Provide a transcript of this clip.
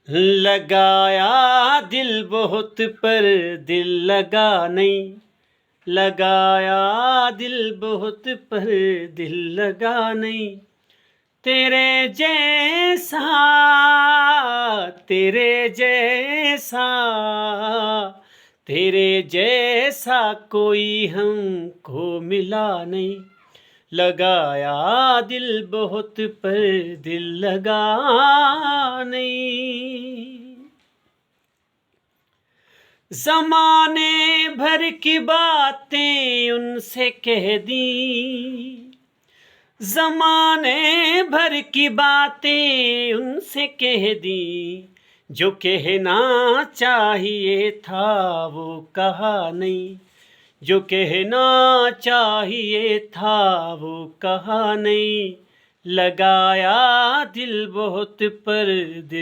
लगाया दिल बहुत पर दिल लगा नहीं, लगाया दिल बहुत पर दिल लगा नहीं। तेरे जैसा तेरे जैसा तेरे जैसा कोई हमको मिला नहीं। लगाया दिल बहुत पर दिल लगा नहीं। ज़माने भर की बातें उनसे कह दी, ज़माने भर की बातें उनसे कह दी। जो कहना चाहिए था वो कहा नहीं, जो कहना चाहिए था वो कहा नहीं। लगाया दिल बहुत पर दिल